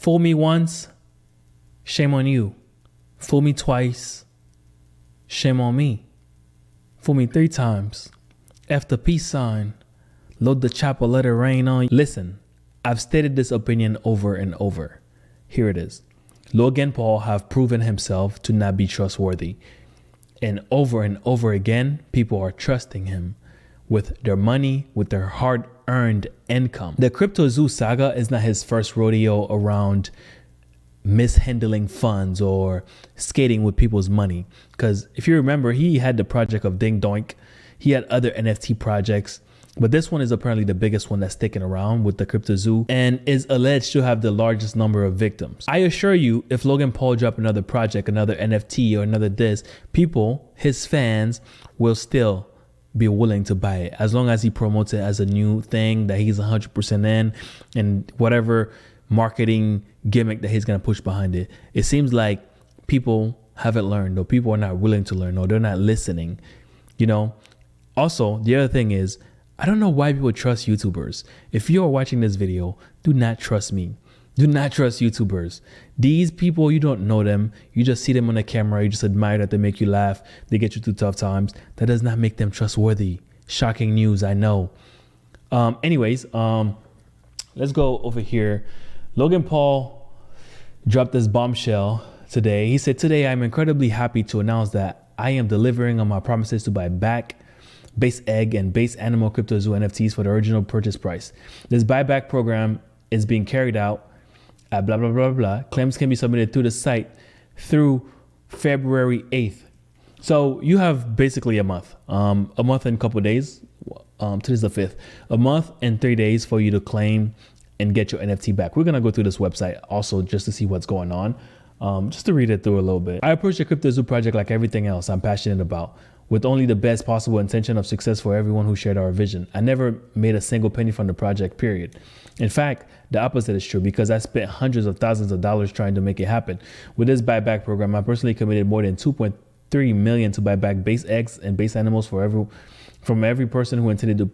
Fool me once, shame on you. Fool me twice, shame on me. Fool me 3 times, F the peace sign. Load the chopper, let it rain on you. Listen, I've stated this opinion over and over. Here it is. Logan Paul have proven himself to not be trustworthy. And over again, people are trusting him with their money, with their hard-earned income. The CryptoZoo Saga is not his first rodeo around mishandling funds or skating with people's money. Because if you remember, he had the project of Ding Doink. He had other NFT projects. But this one is apparently the biggest one that's sticking around with the CryptoZoo and is alleged to have the largest number of victims. I assure you, if Logan Paul dropped another project, another NFT or another this, people, his fans, will still be willing to buy it as long as he promotes it as a new thing that he's 100% in and whatever marketing gimmick that he's going to push behind it. It seems like people haven't learned, or people are not willing to learn, or they're not listening, you know? Also, the other thing is, I don't know why people trust YouTubers. If you are watching this video, do not trust me. Do not trust YouTubers. These people, you don't know them. You just see them on the camera. You just admire that they make you laugh. They get you through tough times. That does not make them trustworthy. Shocking news, I know. Anyways, let's go over here. Logan Paul dropped this bombshell today. He said, "Today, I'm incredibly happy to announce that I am delivering on my promises to buy back base egg and base animal CryptoZoo NFTs for the original purchase price. This buyback program is being carried out at blah, blah, blah, blah. Claims can be submitted through the site through February 8th. So you have basically a month and a couple of days. Today's the 5th. A month and 3 days for you to claim and get your NFT back. We're going to go through this website also just to see what's going on. Just to read it through a little bit. I approach the CryptoZoo project like everything else I'm passionate about, with only the best possible intention of success for everyone who shared our vision. I never made a single penny from the project, period. In fact, the opposite is true because I spent hundreds of thousands of dollars trying to make it happen. With this buyback program, I personally committed more than $2.3 million to buy back base eggs and base animals from every person who intended to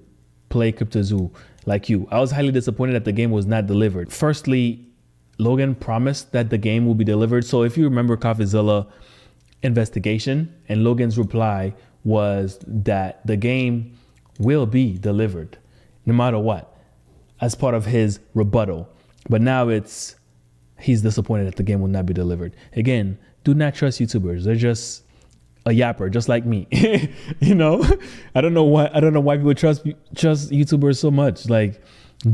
play CryptoZoo like you. I was highly disappointed that the game was not delivered. Firstly, Logan promised that the game will be delivered. So if you remember CryptoZilla investigation, and Logan's reply was that the game will be delivered no matter what, as part of his rebuttal. But now he's disappointed that the game will not be delivered. Again, do not trust YouTubers. They're just a yapper, just like me. You know, I don't know why people trust YouTubers so much, like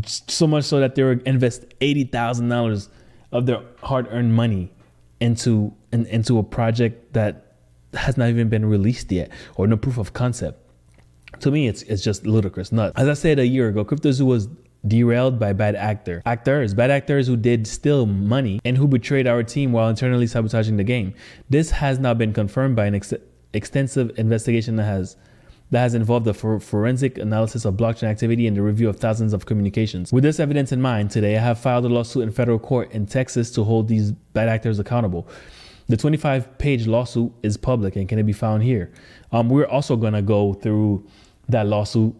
so much so that they will invest $80,000 of their hard-earned money into a project that has not even been released yet, or no proof of concept. To me, it's just ludicrous, nuts. As I said a year ago, CryptoZoo was derailed by bad actors who did steal money and who betrayed our team while internally sabotaging the game. This has now been confirmed by an extensive investigation that has involved the forensic analysis of blockchain activity and the review of thousands of communications. With this evidence in mind, today I have filed a lawsuit in federal court in Texas to hold these bad actors accountable. The 25-page lawsuit is public and can be found here. We're also gonna go through that lawsuit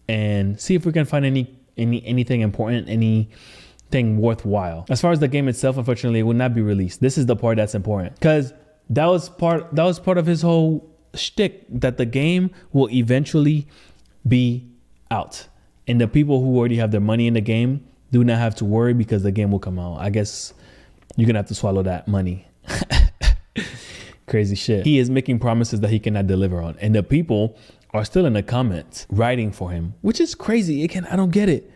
and see if we can find anything important, anything worthwhile. As far as the game itself, unfortunately, it will not be released. This is the part that's important, because that was part of his whole shtick, that the game will eventually be out, and the people who already have their money in the game do not have to worry because the game will come out. I guess you're gonna have to swallow that money. Crazy shit. He is making promises that he cannot deliver on, and the people are still in the comments writing for him, which is crazy. I don't get it.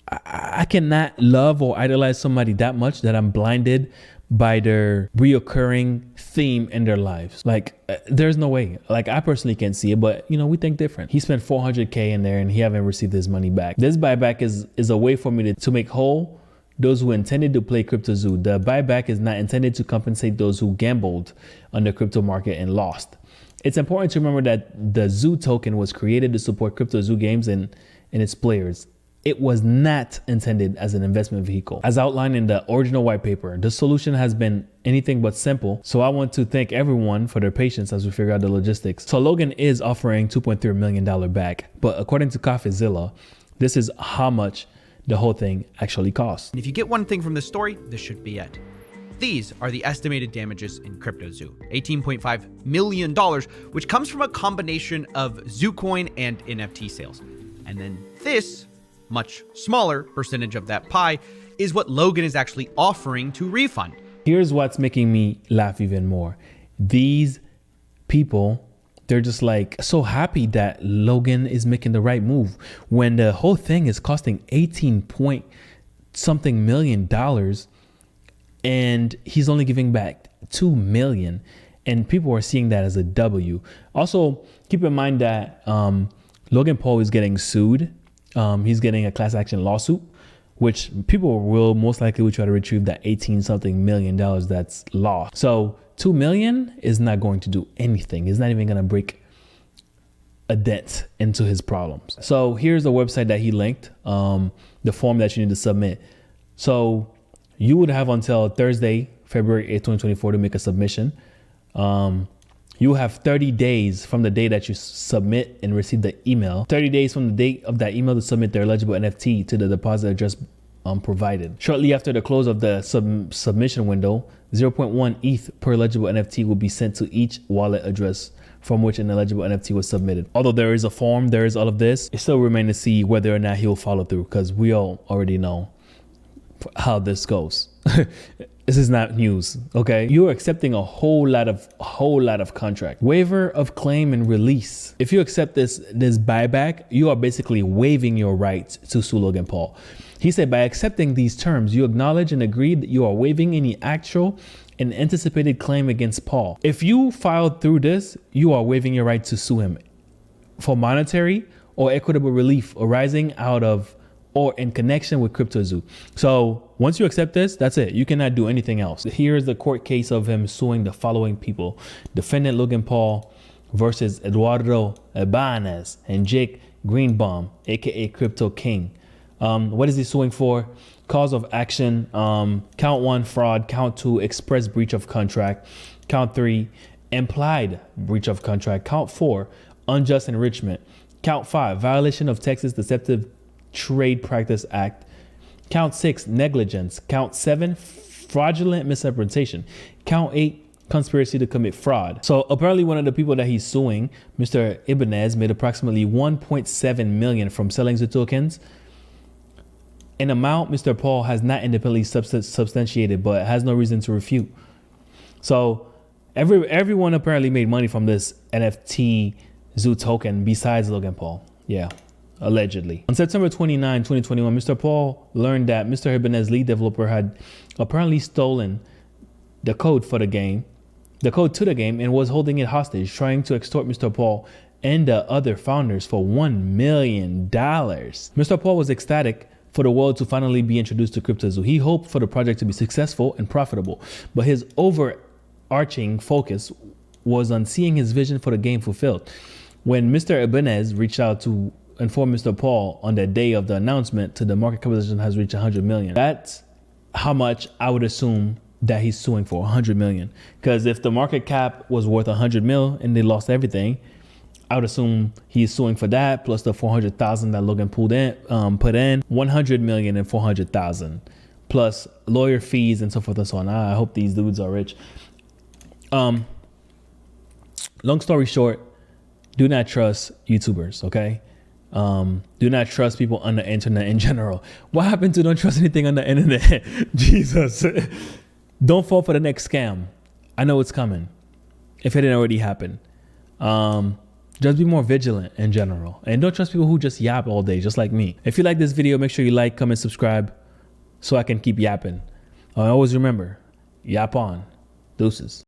I cannot love or idolize somebody that much that I'm blinded by their reoccurring theme in their lives. Like, there's no way. Like, I personally can't see it, but you know, we think different. He spent $400K in there and he haven't received his money back. This buyback is a way for me to make whole those who intended to play CryptoZoo. The buyback is not intended to compensate those who gambled on the crypto market and lost. It's important to remember that the Zoo token was created to support CryptoZoo games and its players. It was not intended as an investment vehicle. As outlined in the original white paper, the solution has been anything but simple. So I want to thank everyone for their patience as we figure out the logistics. So Logan is offering $2.3 million back, but according to CryptoZilla, this is how much the whole thing actually costs. And if you get one thing from this story, this should be it. These are the estimated damages in CryptoZoo, $18.5 million, which comes from a combination of ZooCoin and NFT sales. And then this, much smaller percentage of that pie, is what Logan is actually offering to Refund. Here's what's making me laugh even more. These people, they're just like so happy that Logan is making the right move when the whole thing is costing 18 point something million and he's only giving back 2 million, and people are seeing that as a W. Also, keep in mind that Logan Paul is getting sued. He's getting a class action lawsuit, which people will most likely try to retrieve that 18 something million that's lost. So 2 million is not going to do anything. It's not even going to break a dent into his problems. So here's the website that he linked, the form that you need to submit. So you would have until Thursday, February 8th, 2024 to make a submission. You have 30 days from the day that you submit and receive the email. 30 days from the date of that email to submit the eligible NFT to the deposit address provided. Shortly after the close of the submission window, 0.1 ETH per eligible NFT will be sent to each wallet address from which an eligible NFT was submitted. Although there is a form, there is all of this, it still remains to see whether or not he'll follow through, because we all already know how this goes. This is not news, okay? You're accepting a whole lot of contract. Waiver of claim and release. If you accept this buyback, you are basically waiving your rights to sue Logan Paul. He said, by accepting these terms, you acknowledge and agree that you are waiving any actual and anticipated claim against Paul. If you filed through this, you are waiving your right to sue him for monetary or equitable relief arising out of or in connection with CryptoZoo. So once you accept this, that's it. You cannot do anything else. Here's the court case of him suing the following people: defendant Logan Paul versus Eduardo Ibanez and Jake Greenbaum, aka Crypto King. What is he suing for? Cause of action: count 1, fraud; count 2, express breach of contract; count 3, implied breach of contract; count 4, unjust enrichment; count 5, violation of Texas Deceptive Trade Practice Act; count 6, negligence; count 7, fraudulent misrepresentation; count 8, conspiracy to commit fraud. So apparently one of the people that he's suing, Mr. Ibanez, made approximately 1.7 million from selling the tokens, an amount Mr. Paul has not independently substantiated but has no reason to refute. So everyone apparently made money from this NFT Zoo token besides Logan Paul. Yeah, allegedly. On September 29, 2021, Mr. Paul learned that Mr. Ibanez's lead developer had apparently stolen the code to the game, and was holding it hostage, trying to extort Mr. Paul and the other founders for $1 million. Mr. Paul was ecstatic for the world to finally be introduced to CryptoZoo. He hoped for the project to be successful and profitable, but his overarching focus was on seeing his vision for the game fulfilled. When Mr. Ibanez reached out to inform Mr. Paul on the day of the announcement to the market capitalization has reached 100 million. That's how much I would assume that he's suing for, 100 million. Because if the market cap was worth 100 mil and they lost everything, I would assume he's suing for that plus the 400,000 that Logan put in 100 million and 400,000 plus lawyer fees and so forth and so on. I hope these dudes are rich. Long story short, do not trust YouTubers, okay? Do not trust people on the internet in general. What happened to don't trust anything on the internet? Jesus. Don't fall for the next scam. I know it's coming if it didn't already happen. Just be more vigilant in general. And don't trust people who just yap all day, just like me. If you like this video, make sure you like, comment, subscribe so I can keep yapping. Always remember, yap on. Deuces.